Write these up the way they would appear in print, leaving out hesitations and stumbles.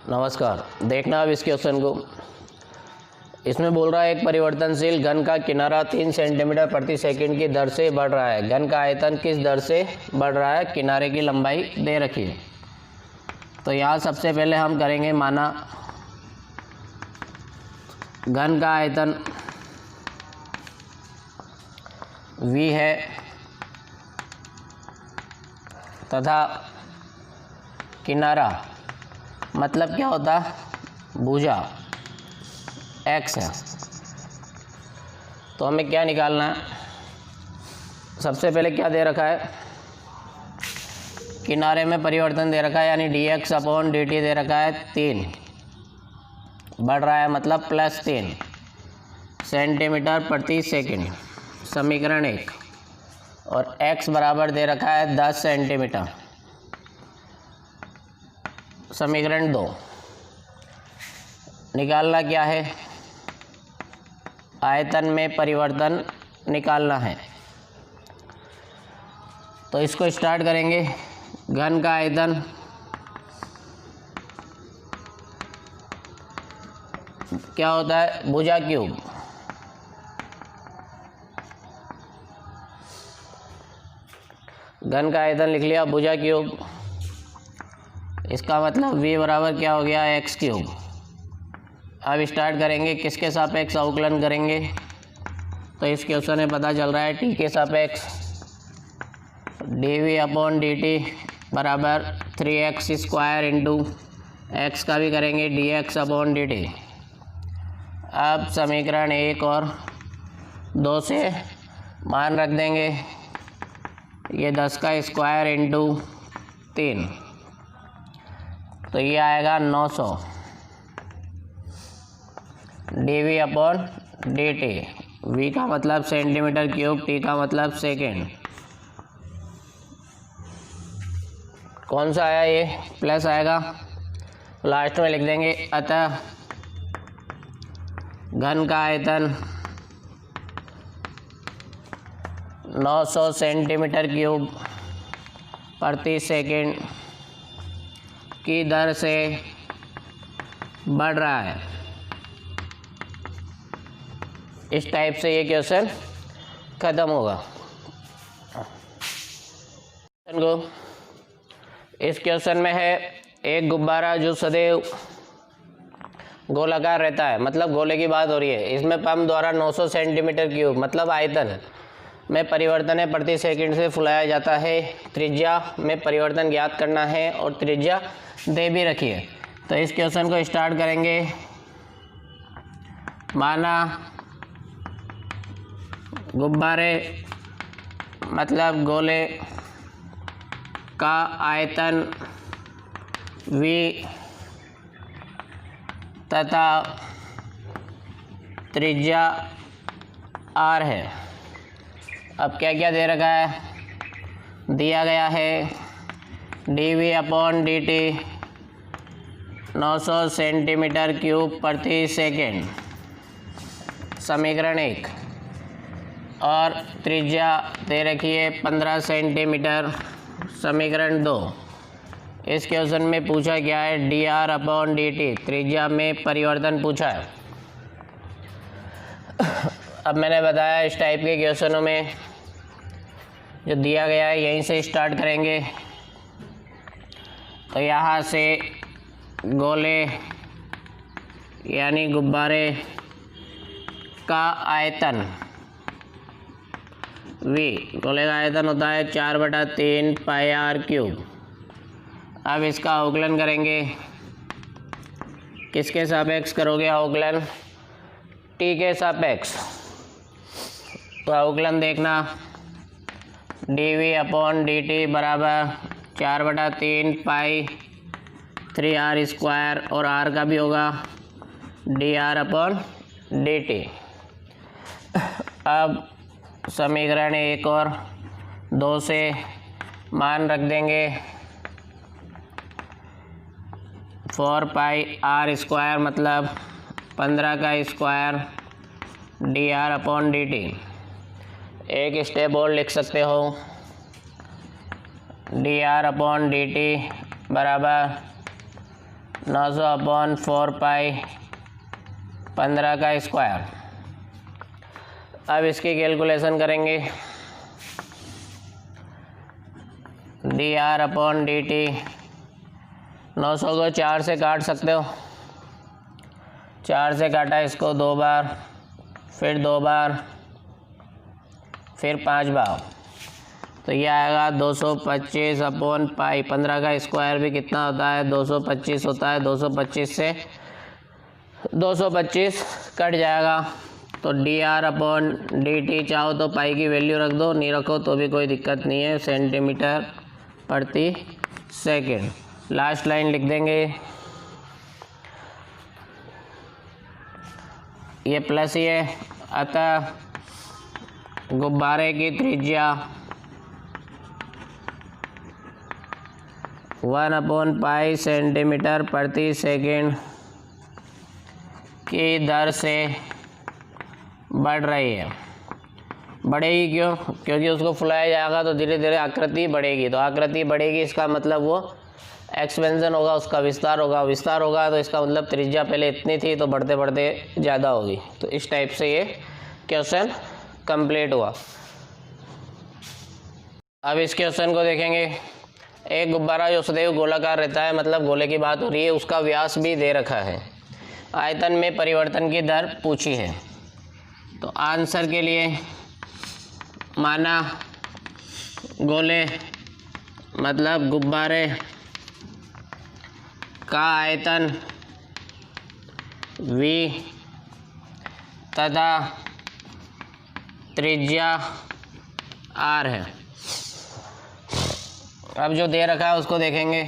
नमस्कार। देखना अब इस क्वेश्चन को। इसमें बोल रहा है एक परिवर्तनशील घन का किनारा 3 सेंटीमीटर प्रति सेकंड की दर से बढ़ रहा है। घन का आयतन किस दर से बढ़ रहा है? किनारे की लंबाई दे रखी है। तो यहाँ सबसे पहले हम करेंगे माना घन का आयतन v है तथा किनारा मतलब क्या होता है? भुजा x है। तो हमें क्या निकालना है? सबसे पहले क्या दे रखा है? किनारे में परिवर्तन दे रखा है, यानी dx/dt दे रखा है 3, बढ़ रहा है मतलब +3 सेंटीमीटर प्रति सेकंड, समीकरण 1। और x बराबर दे रखा है 10 सेंटीमीटर, समीकरण 2। निकालना क्या है? आयतन में परिवर्तन निकालना है। तो इसको स्टार्ट करेंगे। घन का आयतन क्या होता है? भुजा क्यूब। घन का आयतन लिख लिया भुजा क्यूब। इसका मतलब v बराबर क्या हो गया? x cube. अब स्टार्ट करेंगे, किसके सापेक्ष अवकलन करेंगे? तो इस क्वेश्चन में पता चल रहा है t के सापेक्ष dv/dt बराबर 3x² इंटू x का भी करेंगे dx/dt। अब समीकरण 1 और 2 से मान रख देंगे। ये 10 का स्क्वायर इंटू 3, तो ये आएगा 900 dv/dt। v का मतलब सेंटीमीटर क्यूब, t का मतलब सेकेंड। कौन सा आया? ये प्लस आएगा, लास्ट में लिख देंगे। अतः घन का आयतन 900 सेंटीमीटर क्यूब प्रति सेकेंड की दर से बढ़ रहा है। इस टाइप से ये क्वेश्चन खत्म होगा। इस क्वेश्चन में है एक गुब्बारा जो सदैव गोलाकार रहता है, मतलब गोले की बात हो रही है। इसमें पंप द्वारा 900 सेंटीमीटर क्यूब मतलब आयतन में परिवर्तन है प्रति सेकंड से फुलाया जाता है। त्रिज्या में परिवर्तन ज्ञात करना है और त्रिज्या दे भी रखी है। तो इस क्वेश्चन को स्टार्ट करेंगे। माना गुब्बारे मतलब गोले का आयतन v तथा त्रिज्या r है। अब क्या क्या दे रखा है? दिया गया है dv/dt 900 सेंटीमीटर क्यूब प्रति सेकेंड, समीकरण 1। और त्रिज्या दे रखी है 15 सेंटीमीटर, समीकरण 2। इस क्वेश्चन में पूछा गया है dr/dt, त्रिज्या में परिवर्तन पूछा है। अब मैंने बताया इस टाइप के क्वेश्चनों में जो दिया गया है यहीं से स्टार्ट करेंगे। तो यहाँ से गोले यानी गुब्बारे का आयतन v, गोले का आयतन होता है 4/3 πr³। अब इसका अवकलन करेंगे। किसके सापेक्ष करोगे अवकलन? t के सापेक्ष। तो अवकलन देखना, dv/dt बराबर 4/3 π3r² और r का भी होगा dr/dt। अब समीकरण 1 और 2 से मान रख देंगे। 4πr² मतलब 15 का स्क्वायर dr/dt। एक स्टेप और लिख सकते हो, dr/dt बराबर 900 अपॉन 4 पाई 15 का स्क्वायर। अब इसकी कैलकुलेशन करेंगे। D R upon D T, 900 को 4 से काट सकते हो, 4 से काटा इसको 2 बार, फिर 2 बार, फिर 5 बार, तो ये आएगा 225 अपॉन पाई 15 का स्क्वायर भी कितना होता है 225 होता है। 225 से 225 कट जाएगा, तो D R upon D T चाहो तो पाई की वैल्यू रख दो, नहीं रखो तो भी कोई दिक्कत नहीं है, सेंटीमीटर प्रति सेकंड। लास्ट लाइन लिख देंगे, ये प्लस ये, अतः गुब्बारे की त्रिज्या 1 अपॉन पाई सेंटीमीटर प्रति सेकंड की दर से बढ़ रही है। बढ़ेगी क्यों? क्योंकि उसको फुलाया जाएगा तो धीरे धीरे आकृति बढ़ेगी, तो आकृति बढ़ेगी इसका मतलब वो एक्सपेंशन होगा, उसका विस्तार होगा, विस्तार होगा तो इसका मतलब त्रिज्या पहले इतनी थी तो बढ़ते बढ़ते ज़्यादा होगी। तो इस टाइप से ये क्वेश्चन कंप्लीट हुआ। अब इस क्वेश्चन को देखेंगे। एक गुब्बारा जो सदैव गोलाकार रहता है, मतलब गोले की बात हो रही है, उसका व्यास भी दे रखा है, आयतन में परिवर्तन की दर पूछी है। तो आंसर के लिए माना गोले मतलब गुब्बारे का आयतन V तथा त्रिज्या R है। अब जो दे रखा है उसको देखेंगे।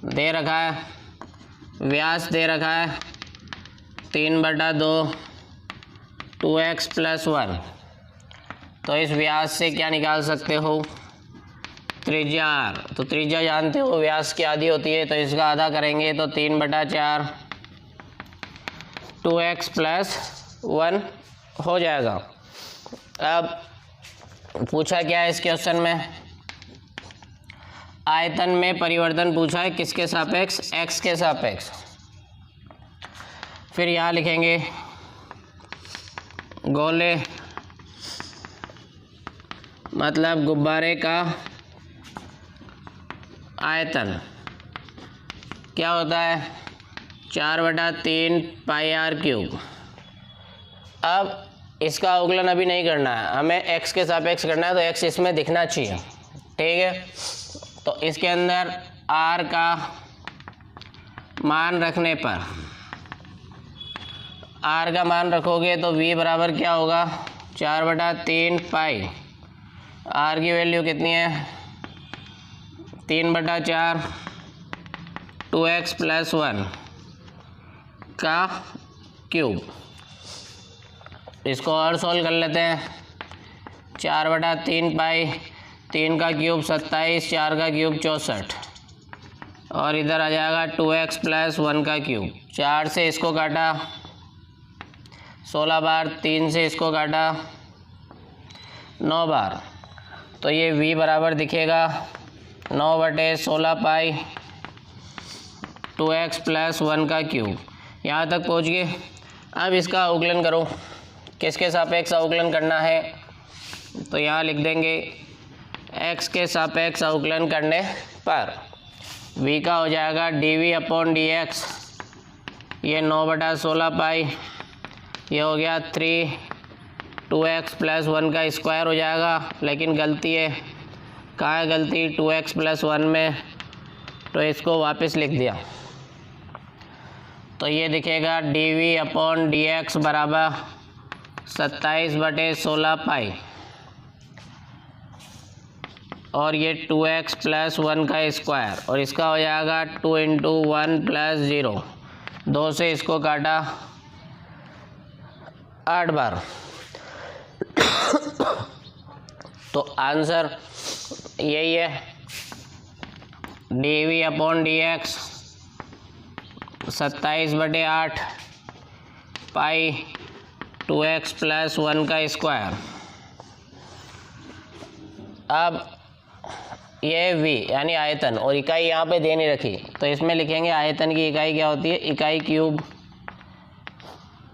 दे रखा है व्यास दे रखा है 3/2 2x + 1। तो इस व्यास से क्या निकाल सकते हो? त्रिज्या R। तो त्रिज्या जानते हो व्यास की आधी होती है, तो इसका आधा करेंगे तो 3/4 2x + 1 हो जाएगा। अब पूछा क्या है इस क्वेश्चन में? आयतन में परिवर्तन पूछा है, किसके सापेक्ष? x के सापेक्ष। फिर यहाँ लिखेंगे गोले मतलब गुब्बारे का आयतन क्या होता है? 4/3 पाई r³। अब इसका अवकलन अभी नहीं करना है, हमें x के सापेक्ष करना है, तो x इसमें दिखना चाहिए, ठीक है। तो इसके अंदर r का मान रखने पर, r का मान रखोगे तो v बराबर क्या होगा? 4/3 पाई, r की वैल्यू कितनी है? 3/4 2x + 1 का क्यूब। इसको और सोल्व कर लेते हैं। 4/3 पाई, 3 का क्यूब 27, 4 का क्यूब 64, और इधर आ जाएगा 2x + 1 का क्यूब। 4 से इसको काटा 16 बार, 3 से इसको काटा 9 बार, तो ये v बराबर दिखेगा 9/16 पाई 2x + 1 का क्यूब। यहाँ तक पहुँच गए। अब इसका अवकलन करो, किसके सापेक्ष अवकलन करना है? तो यहाँ लिख देंगे x के सापेक्ष अवकलन करने पर v का हो जाएगा dv/dx, ये 9/16 पाई, ये हो गया 3 2x + 1 का स्क्वायर हो जाएगा। लेकिन गलती है, कहाँ है गलती? 2x + 1 में, तो इसको वापस लिख दिया, तो ये दिखेगा dv/dx बराबर 27/16 पाई, और ये 2x + 1 का स्क्वायर, और इसका हो जाएगा 2 × 1 + 0। 2 से इसको काटा 8 बार, तो आंसर यही है dv/dx 27/8 पाई 2x + 1 का स्क्वायर। अब ये v यानी आयतन, और इकाई यहाँ पे दे नहीं रखी, तो इसमें लिखेंगे आयतन की इकाई क्या होती है, इकाई क्यूब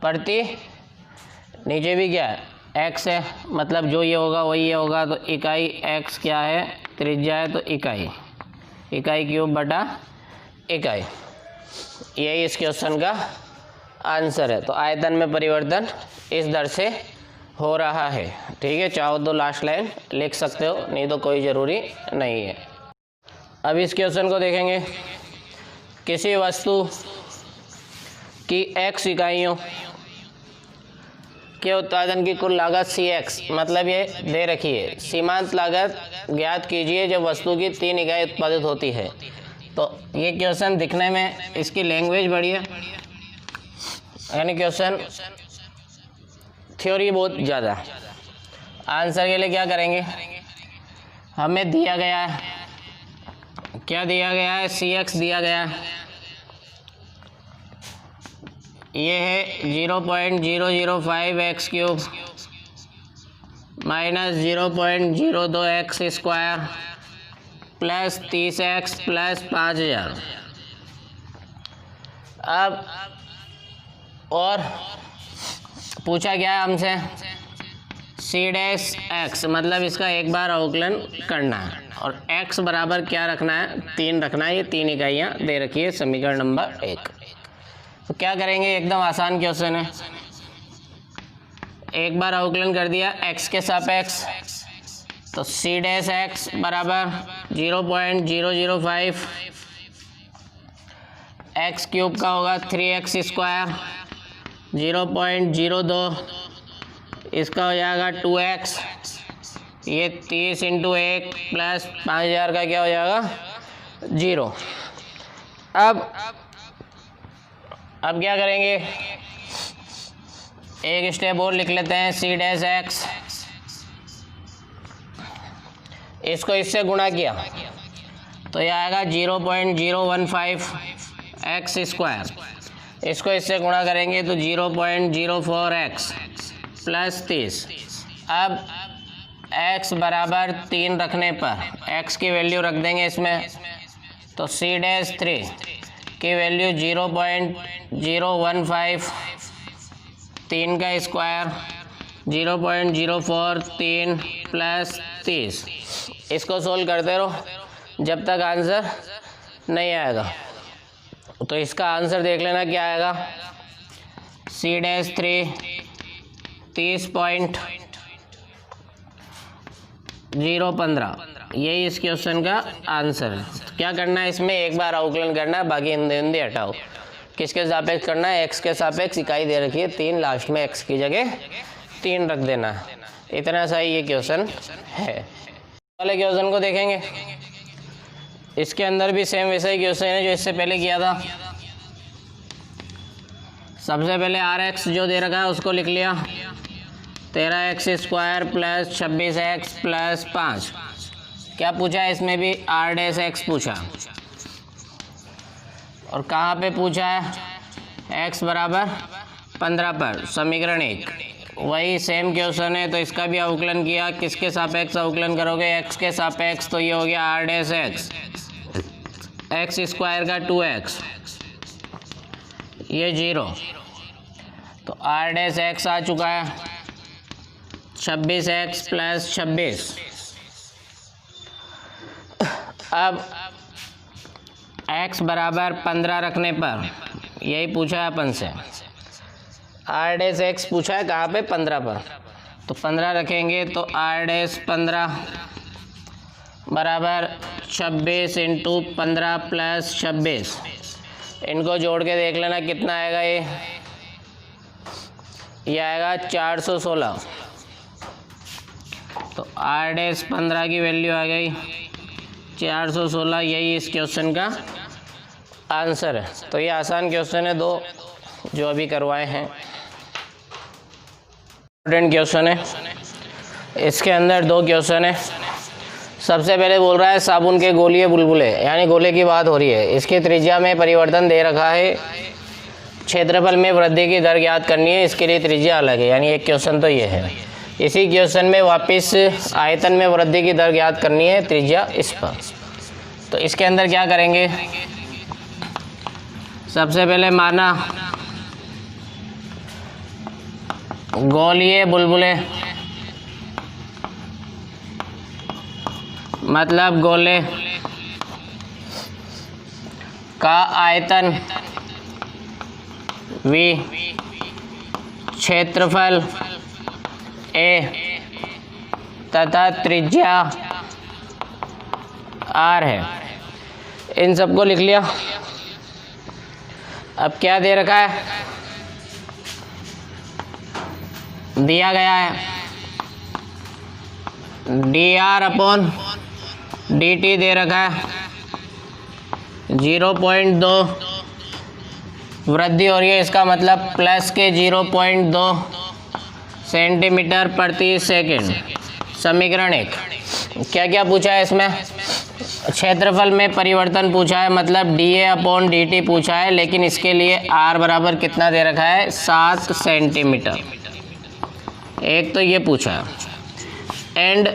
प्रति, नीचे भी क्या है x है, मतलब जो ये होगा वही ये होगा, तो इकाई x क्या है, त्रिज्या है, तो इकाई क्यूब बटा इकाई। यही इस क्वेश्चन का आंसर है। तो आयतन में परिवर्तन इस दर से हो रहा है। ठीक है, चाहो तो लास्ट लाइन लिख सकते हो, नहीं तो कोई ज़रूरी नहीं है। अब इस क्वेश्चन को देखेंगे। किसी वस्तु की x इकाइयों के उत्पादन की कुल लागत Cx, मतलब ये दे रखी है, सीमांत लागत ज्ञात कीजिए जब वस्तु की 3 इकाई उत्पादित होती है। तो ये क्वेश्चन दिखने में इसकी लैंग्वेज बड़ी है, यानी क्वेश्चन थ्योरी बहुत ज़्यादा। आंसर के लिए क्या करेंगे, हमें दिया गया है, क्या दिया गया है, Cx दिया गया है, ये है 0.005 x cube minus 0.02 x square plus 30x plus 5000। अब और पूछा गया है हमसे C' मतलब इसका एक बार अवकलन करना है, और x बराबर क्या रखना है, 3 रखना है। ये 3 इकाइयाँ दे रखी है समीकरण नंबर 1। तो क्या करेंगे, एकदम आसान क्वेश्चन है। एक बार अवकलन कर दिया x के सापेक्ष, तो C' बराबर 0.005 x क्यूब का होगा 3x स्क्वायर, 0.02 इसका हो जाएगा 2x, ये 30 इंटू 1 प्लस 5000 का क्या हो जाएगा 0। अब क्या करेंगे, एक स्टेप और लिख लेते हैं, C' इसको इससे गुणा किया तो यह आएगा 0.015 x स्क्वायर, इसको इससे गुणा करेंगे तो 0.04 x प्लस 30। अब x बराबर 3 रखने पर x की वैल्यू रख देंगे इसमें, तो C' की वैल्यू 0.015 3 का स्क्वायर 0.04 3 प्लस 30। इसको सोल्व करते रहो जब तक आंसर नहीं आएगा। तो इसका आंसर देख लेना क्या आएगा, C' 30.015, यही इस क्वेश्चन का आंसर है। तो क्या करना है, इसमें एक बार अवकलन करना है, बाकी हिंदी हटाओ। किसके सापेक्ष करना है, x के सापेक्ष, इकाई दे रखी है 3, लास्ट में x की जगह 3 रख देना है। इतना सा ही ये क्वेश्चन है। वाले क्वेश्चन को देखेंगे, इसके अंदर भी सेम वैसा ही क्वेश्चन है जो इससे पहले किया था। सबसे पहले Rx जो दे रखा है उसको लिख लिया, 13x square plus 26x plus 5। क्या पूछा है, इसमें भी R' पूछा, और कहाँ पे पूछा है, x बराबर 15 पर, समीकरण 1। वही सेम क्वेश्चन है, तो इसका भी अवकलन किया। किसके सापेक्ष अवकलन करोगे, x के सापेक्ष, तो ये हो गया R' x स्क्वायर का 2x, ये 0, तो R' आ चुका है 26x प्लस 26। अब x बराबर 15 रखने पर, यही पूछा है अपन से, R' पूछा है कहाँ पे, 15 पर, तो 15 रखेंगे तो R' 15 बराबर 26 इंटू 15 प्लस 26। इनको जोड़ के देख लेना कितना आएगा, ये आएगा 416। तो R' 15 की वैल्यू आ गई 416, यही इस क्वेश्चन का आंसर है। तो ये आसान क्वेश्चन है, 2 जो अभी करवाए हैं, इम्पोर्टेंट क्वेश्चन है। इसके अंदर 2 क्वेश्चन है। सबसे पहले बोल रहा है साबुन के गोलीय बुलबुले, यानी गोले की बात हो रही है, इसकी त्रिज्या में परिवर्तन दे रखा है, क्षेत्रफल में वृद्धि की दर ज्ञात करनी है, इसके लिए त्रिज्या अलग है, यानी एक क्वेश्चन तो ये है। इसी क्वेश्चन में वापस आयतन में वृद्धि की दर ज्ञात करनी है, त्रिज्या इस पर। तो इसके अंदर क्या करेंगे, सबसे पहले माना गोलीय बुलबुले, मतलब गोले का आयतन V, क्षेत्रफल A तथा त्रिज्या R है। इन सबको लिख लिया। अब क्या दे रखा है, दिया गया है dr/dt दे रखा है, 0.2 वृद्धि हो रही है, इसका मतलब प्लस के 0.2 सेंटीमीटर प्रति सेकंड। समीकरण 1। क्या क्या पूछा है इसमें, क्षेत्रफल में परिवर्तन पूछा है, मतलब dA/dt पूछा है, लेकिन इसके लिए r बराबर कितना दे रखा है, 7 सेंटीमीटर। एक तो ये पूछा है, एंड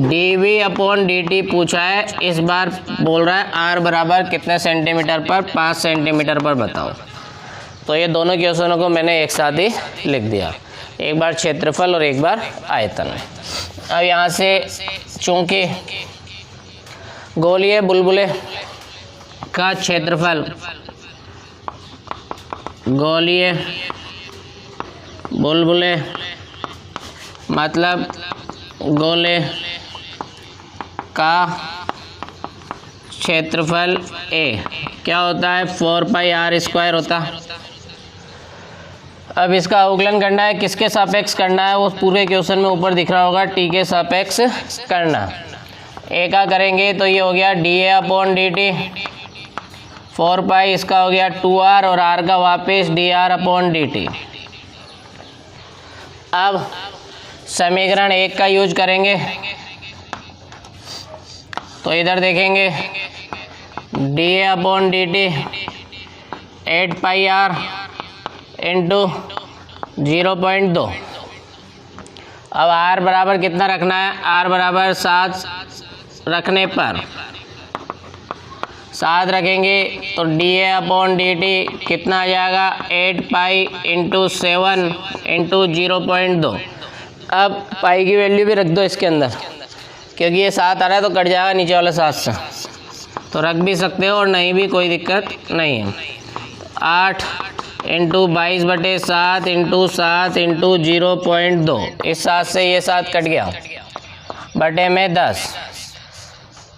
dV/dt पूछा है, इस बार बोल रहा है r बराबर कितने सेंटीमीटर पर, 5 सेंटीमीटर पर बताओ। तो ये दोनों क्वेश्चनों को मैंने एक साथ ही लिख दिया, एक बार क्षेत्रफल और एक बार आयतन। अब यहाँ से चूंकि गोलीय बुलबुले का क्षेत्रफल, गोलीय बुलबुले मतलब गोले का क्षेत्रफल A क्या होता है, 4πr² होता है। अब इसका अवकलन करना है, किसके सापेक्ष करना है, वो पूरे क्वेश्चन में ऊपर दिख रहा होगा, t के सापेक्ष करना। A का करेंगे तो ये हो गया dA/dt, 4π इसका हो गया 2r और r का वापस dr/dt। अब समीकरण 1 का यूज करेंगे, तो इधर देखेंगे dA/dt 8πr इंटू 0.2। अब r बराबर कितना रखना है, r बराबर 7 रखने पर 7 रखेंगे तो dA/dt कितना आ जाएगा, 8π इंटू 7 इंटू 0.2। अब पाई की वैल्यू भी रख दो इसके अंदर, क्योंकि ये 7 आ रहा है तो कट जाएगा नीचे वाले 7 से, तो रख भी सकते हो और नहीं भी, कोई दिक्कत नहीं है। 8 इंटू 22/7 इंटू 7 इंटू 0.2, इस 7 से ये 7 कट गया, बटे में 10।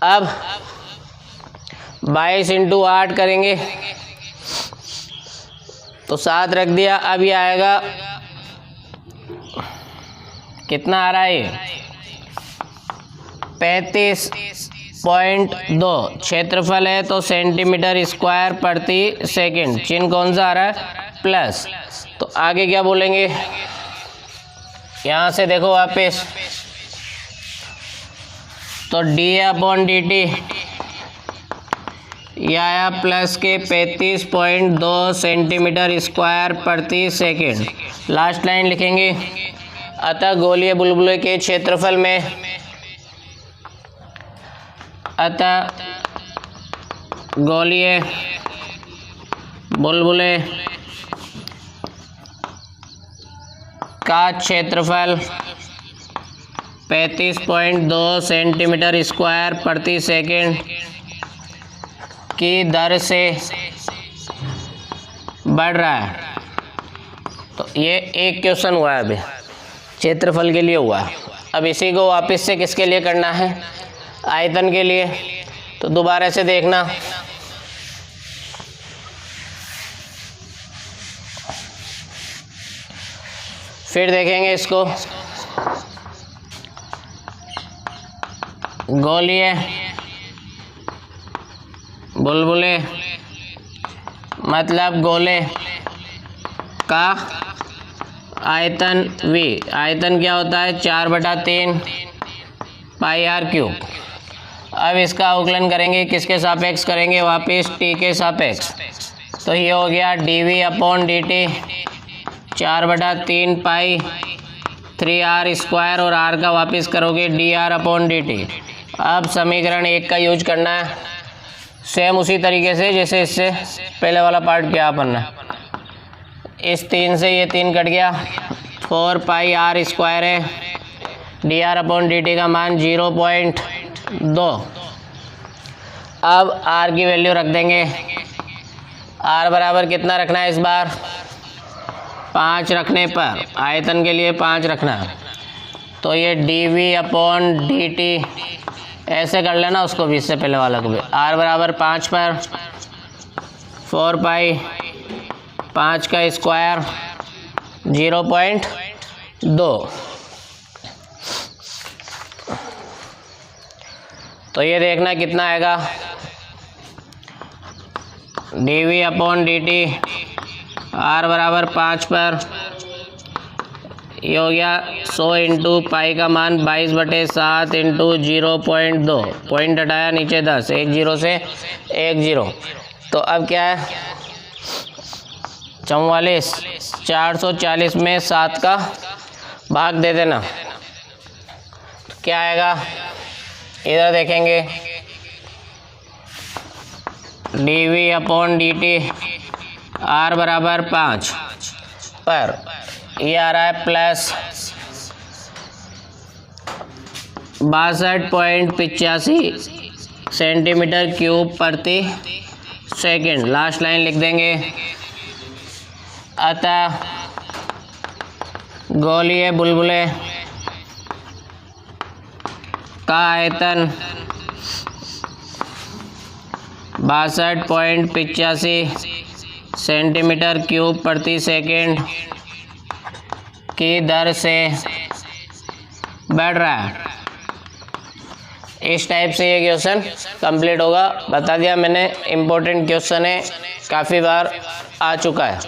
अब 22 इंटू 8 करेंगे तो 7 रख दिया। अब ये आएगा, कितना आ रहा है ये, 35.2 क्षेत्रफल है, तो सेंटीमीटर स्क्वायर प्रति सेकंड। चिन्ह कौन सा आ रहा है, प्लस। तो आगे क्या बोलेंगे, यहाँ से देखो वापस, तो dA/dt ये आया प्लस के 35.2 सेंटीमीटर स्क्वायर प्रति सेकंड। लास्ट लाइन लिखेंगे, अतः गोलीय बुलबुले के क्षेत्रफल में, अतः गोलीय बुलबुले का क्षेत्रफल 35.2 सेंटीमीटर स्क्वायर प्रति सेकंड की दर से बढ़ रहा है। तो ये एक क्वेश्चन हुआ है, अभी क्षेत्रफल के लिए हुआ है। अब इसी को वापस से किसके लिए करना है, आयतन के लिए। तो दोबारा से देखना, फिर देखेंगे इसको, गोलीय बुलबुले मतलब गोले का आयतन V, आयतन क्या होता है, 4/3 πr³। अब इसका अवकलन करेंगे, किसके सापेक्ष करेंगे, वापस t के सापेक्ष। तो ये हो गया dV/dt 4/3 π 3r² और r का वापस करोगे dr/dt। अब समीकरण 1 का यूज करना है सेम उसी तरीके से जैसे इससे पहले वाला पार्ट किया अपन ने। इस 3 से ये 3 कट गया, 4πr² है, dr/dt का मान 0.2। अब r की वैल्यू रख देंगे। r बराबर कितना रखना है इस बार? 5 रखने पर, आयतन के लिए 5 रखना है, तो ये dv/dt ऐसे कर लेना उसको भी, इससे पहले वाला को भी। r बराबर 5 पर 4π 5 का स्क्वायर 0.2। तो ये देखना कितना आएगा, dv/dt r बराबर 5 पर ये हो गया 100 इंटू पाई का मान 22/7 इंटू 0.2, पॉइंट हटाया नीचे 10, 1 0 से 1 0। तो अब क्या है 44, 440 में 7 का भाग दे देना, तो क्या आएगा इधर देखेंगे, dv/dt r बराबर 5 पर ये आ रहा है प्लस 62.85 सेंटीमीटर क्यूब प्रति सेकंड। लास्ट लाइन लिख देंगे, अतः गोलीय बुलबुले का आयतन 62.85 सेंटीमीटर क्यूब प्रति सेकंड की दर से बढ़ रहा है। इस टाइप से ये क्वेश्चन कंप्लीट होगा। बता दिया मैंने, इम्पोर्टेंट क्वेश्चन है, काफ़ी बार आ चुका है।